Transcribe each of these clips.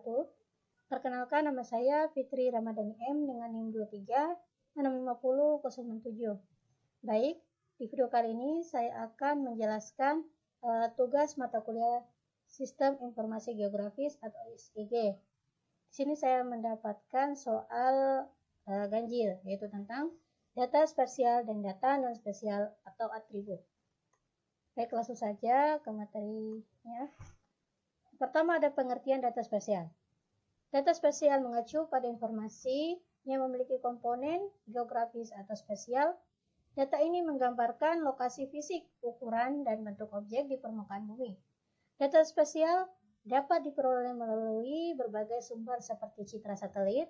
wabarakatuh. Perkenalkan, nama saya Fitri Ramadhani M dengan NIM 23650067. Baik, di video kali ini saya akan menjelaskan tugas mata kuliah Sistem Informasi Geografis atau SIG. Di sini saya mendapatkan soal ganjil, yaitu tentang data spesial dan data non-spesial atau atribut. Baik, langsung saja ke materinya. Pertama ada pengertian data spesial. Data spesial mengacu pada informasi yang memiliki komponen geografis atau spesial. Data ini menggambarkan lokasi fisik, ukuran, dan bentuk objek di permukaan bumi. Data spesial dapat diperoleh melalui berbagai sumber seperti citra satelit,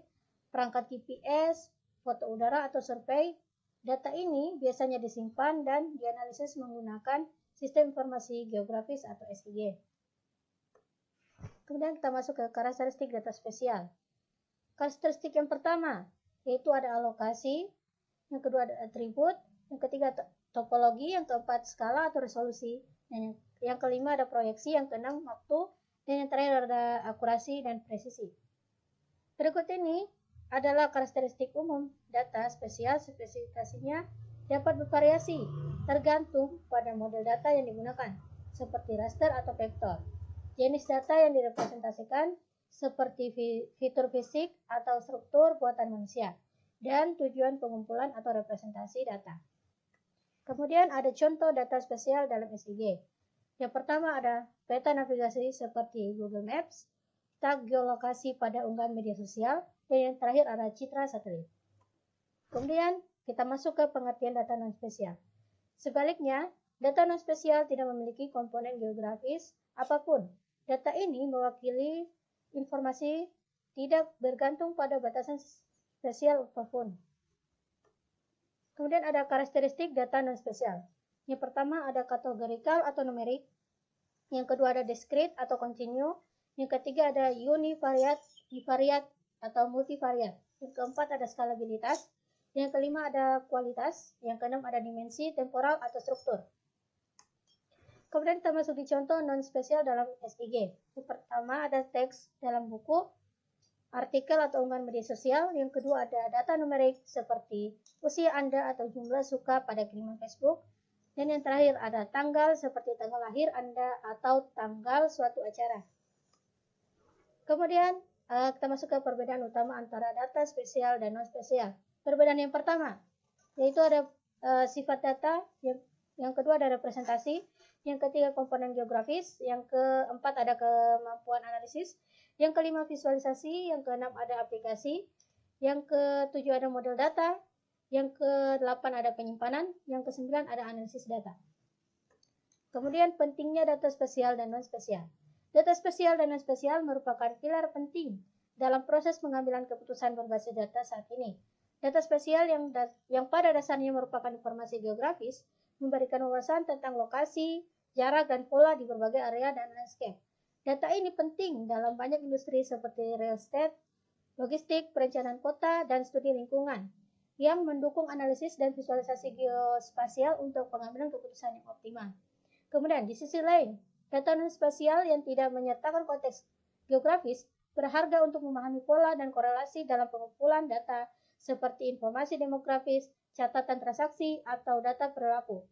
perangkat GPS, foto udara, atau survei. Data ini biasanya disimpan dan dianalisis menggunakan Sistem Informasi Geografis atau SIG. Kemudian kita masuk ke karakteristik data spesial. Karakteristik yang pertama, yaitu ada alokasi, yang kedua ada atribut, yang ketiga topologi, yang keempat skala atau resolusi, dan yang kelima ada proyeksi, yang keenam waktu, dan yang terakhir ada akurasi dan presisi. Berikut ini adalah karakteristik umum data spesial. Spesifikasinya dapat bervariasi tergantung pada model data yang digunakan, seperti raster atau vektor. Jenis data yang direpresentasikan seperti fitur fisik atau struktur buatan manusia, dan tujuan pengumpulan atau representasi data. Kemudian ada contoh data spesial dalam SIG. Yang pertama ada peta navigasi seperti Google Maps, tag geolokasi pada unggahan media sosial, dan yang terakhir ada citra satelit. Kemudian kita masuk ke pengertian data non-spesial. Sebaliknya, data non-spesial tidak memiliki komponen geografis apapun. Data ini mewakili informasi tidak bergantung pada batasan spesial apapun. Kemudian ada karakteristik data non-spesial. Yang pertama ada kategorikal atau numerik. Yang kedua ada discrete atau kontinu. Yang ketiga ada univariate, bivariate atau multivariate. Yang keempat ada skalabilitas. Yang kelima ada kualitas. Yang keenam ada dimensi, temporal atau struktur. Kemudian kita masuk di contoh non-spesial dalam SIG. Yang pertama ada teks dalam buku, artikel atau unggahan media sosial. Yang kedua ada data numerik seperti usia Anda atau jumlah suka pada kiriman Facebook. Dan yang terakhir ada tanggal seperti tanggal lahir Anda atau tanggal suatu acara. Kemudian kita masuk ke perbedaan utama antara data spesial dan non-spesial. Perbedaan yang pertama yaitu ada sifat data, yang kedua ada representasi, yang ketiga komponen geografis, yang keempat ada kemampuan analisis, yang kelima visualisasi, yang keenam ada aplikasi, yang ketujuh ada model data, yang kedelapan ada penyimpanan, yang kesembilan ada analisis data. Kemudian pentingnya data spesial dan non-spesial. Data spesial dan non-spesial merupakan pilar penting dalam proses pengambilan keputusan berbasis data saat ini. Data spesial yang pada dasarnya merupakan informasi geografis memberikan wawasan tentang lokasi, jarak, dan pola di berbagai area dan landscape. Data ini penting dalam banyak industri seperti real estate, logistik, perencanaan kota, dan studi lingkungan yang mendukung analisis dan visualisasi geospasial untuk pengambilan keputusan yang optimal. Kemudian di sisi lain, data non-spasial yang tidak menyertakan konteks geografis berharga untuk memahami pola dan korelasi dalam pengumpulan data seperti informasi demografis, catatan transaksi, atau data perilaku.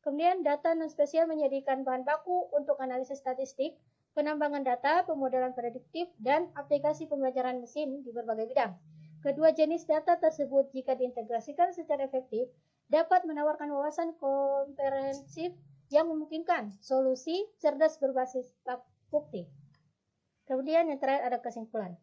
Kemudian data non-spesial menjadikan bahan baku untuk analisis statistik, penambangan data, pemodelan prediktif, dan aplikasi pembelajaran mesin di berbagai bidang. Kedua jenis data tersebut jika diintegrasikan secara efektif dapat menawarkan wawasan komprehensif yang memungkinkan solusi cerdas berbasis bukti. Kemudian yang terakhir ada kesimpulan.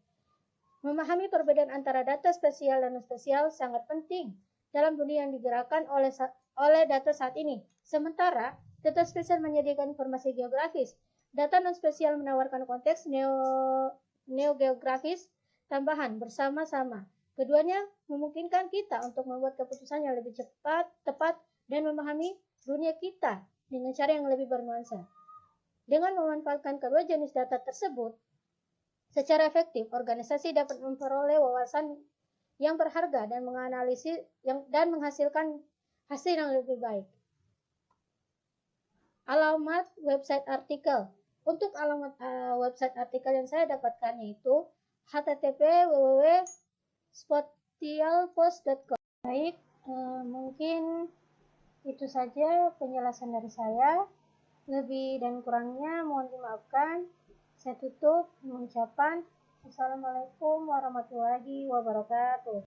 Memahami perbedaan antara data spesial dan non-spesial sangat penting dalam dunia yang digerakkan oleh data saat ini. Sementara data spesial menyediakan informasi geografis, data non-spesial menawarkan konteks neogeografis tambahan bersama-sama. Keduanya memungkinkan kita untuk membuat keputusan yang lebih cepat, tepat, dan memahami dunia kita dengan cara yang lebih bernuansa. Dengan memanfaatkan kedua jenis data tersebut secara efektif, organisasi dapat memperoleh wawasan yang berharga dan menganalisis dan menghasilkan hasil yang lebih baik. Alamat website artikel Untuk alamat website artikel yang saya dapatkan yaitu http://www.spotialpost.com. Baik, mungkin itu saja penjelasan dari saya. Lebih dan kurangnya mohon dimaafkan. Saya tutup mengucapkan Assalamualaikum warahmatullahi wabarakatuh.